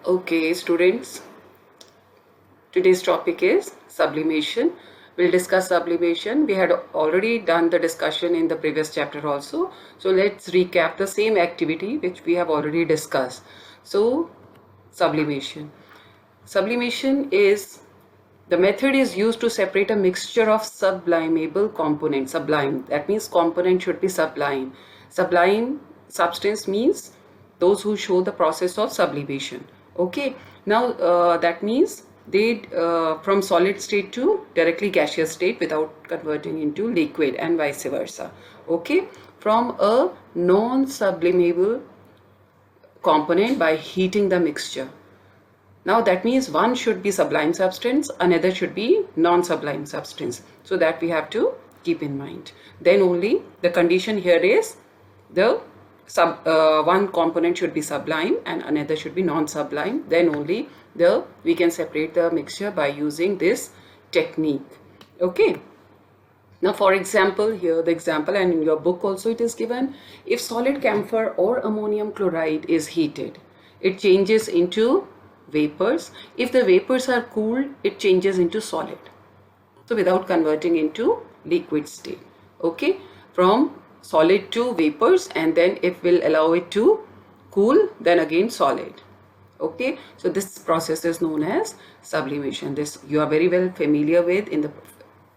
Okay, students, today's topic is sublimation. We'll discuss sublimation. We had already done the discussion in the previous chapter also. So let's recap the same activity which we have already discussed. So, sublimation. Sublimation is the method is used to separate a mixture of sublimable components. Sublime, that means component should be sublime. Sublime substance means those who show the process of sublimation. Okay, now that means they from solid state to directly gaseous state without converting into liquid and vice versa. Okay, from a non-sublimable component by heating the mixture. Now that means one should be sublime substance, another should be non-sublime substance. So that we have to keep in mind. Then only the condition here is the one component should be sublime and another should be non-sublime. Then only we can separate the mixture by using this technique. Okay. Now, for example, here the example, and in your book also it is given. If solid camphor or ammonium chloride is heated, it changes into vapors. If the vapors are cooled, it changes into solid. So without converting into liquid state. Okay, from solid to vapors, and then if we'll allow it to cool, then again solid. Okay, so this process is known as sublimation. This you are very well familiar with. In the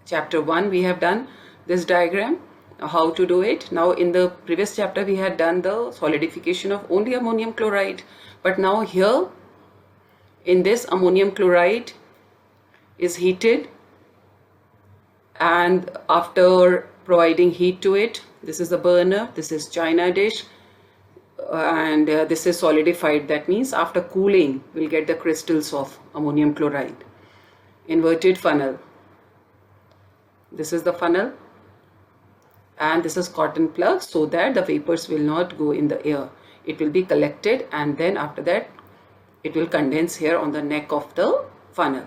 chapter 1 we have done this diagram, how to do it. Now in the previous chapter we had done the solidification of only ammonium chloride, but now here in this ammonium chloride is heated, and after providing heat to it, this is the burner, this is china dish, and this is solidified. That means after cooling we'll get the crystals of ammonium chloride. Inverted funnel, this is the funnel, and this is cotton plug, so that the vapors will not go in the air. It will be collected, and then after that it will condense here on the neck of the funnel.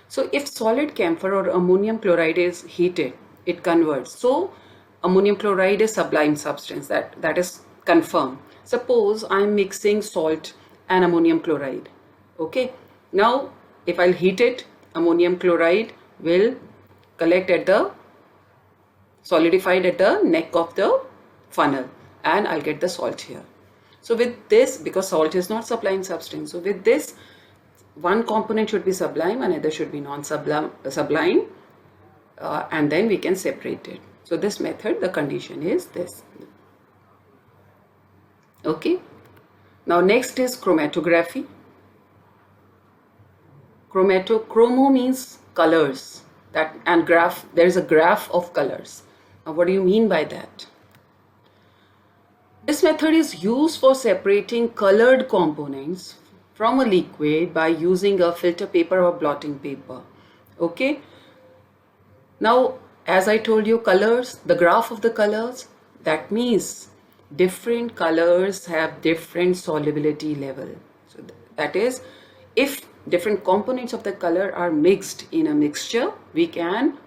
So if solid camphor or ammonium chloride is heated, it converts. So ammonium chloride is sublime substance, that is confirmed. Suppose I am mixing salt and ammonium chloride. Okay, now if I'll heat it, ammonium chloride will collect at the solidified at the neck of the funnel, and I'll get the salt here. So with this, because salt is not sublime substance, so with this one component should be sublime, another should be non-sublime, and then we can separate it. So this method, the condition is this. Okay. Now next is chromatography. Chromo means colors, that, and graph, there is a graph of colors. Now what do you mean by that? This method is used for separating colored components from a liquid by using a filter paper or blotting paper. Okay. Now, as I told you, colors, the graph of the colors, that means different colors have different solubility level. So that is, if different components of the color are mixed in a mixture, we can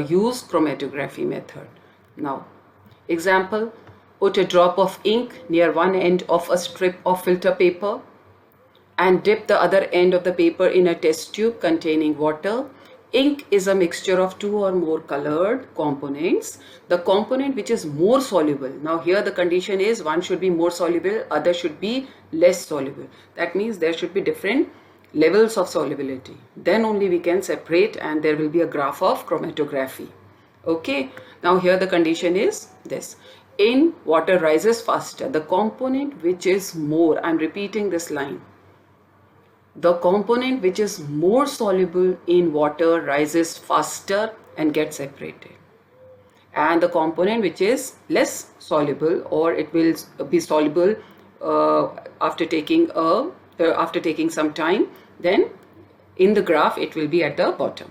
use chromatography method. Now, example, put a drop of ink near one end of a strip of filter paper and dip the other end of the paper in a test tube containing water. Ink is a mixture of two or more colored components. The component which is more soluble, now here the condition is one should be more soluble, other should be less soluble. That means there should be different levels of solubility. Then only we can separate, and there will be a graph of chromatography. Okay, now here the condition is this. In water rises faster. The component which is more, I am repeating this line, the component which is more soluble in water rises faster and gets separated, and the component which is less soluble, or it will be soluble after taking some time, then in the graph it will be at the bottom.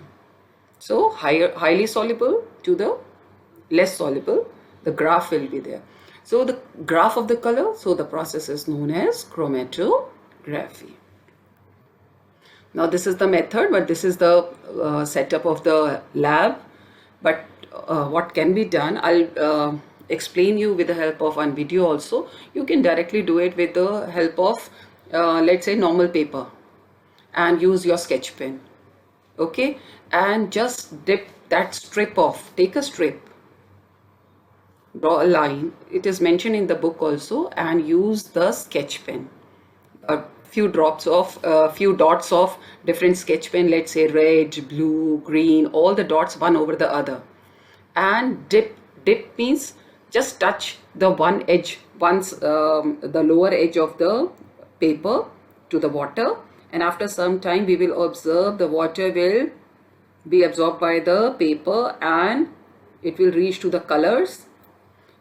So highly soluble to the less soluble, the graph will be there. So the graph of the color, so the process is known as chromatography. Now this is the method, but this is the setup of the lab. But what can be done, I'll explain you with the help of one video also. You can directly do it with the help of let's say normal paper, and use your sketch pen, okay, and just dip that strip off. Take a strip, draw a line, it is mentioned in the book also, and use the sketch pen. A few dots of different sketch pen, let's say red, blue, green, all the dots one over the other, and dip means just touch the one edge, once the lower edge of the paper to the water, and after some time we will observe the water will be absorbed by the paper and it will reach to the colors,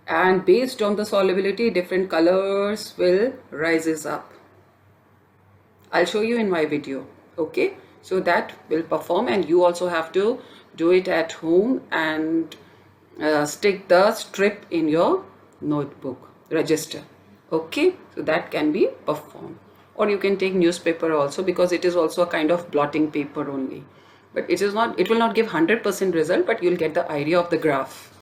and based on the solubility different colors will rises up. I'll show you in my video, okay? So that will perform, and you also have to do it at home and stick the strip in your notebook register, okay? So that can be performed. Or you can take newspaper also, because it is also a kind of blotting paper only, but it will not give 100% result, but you'll get the idea of the graph.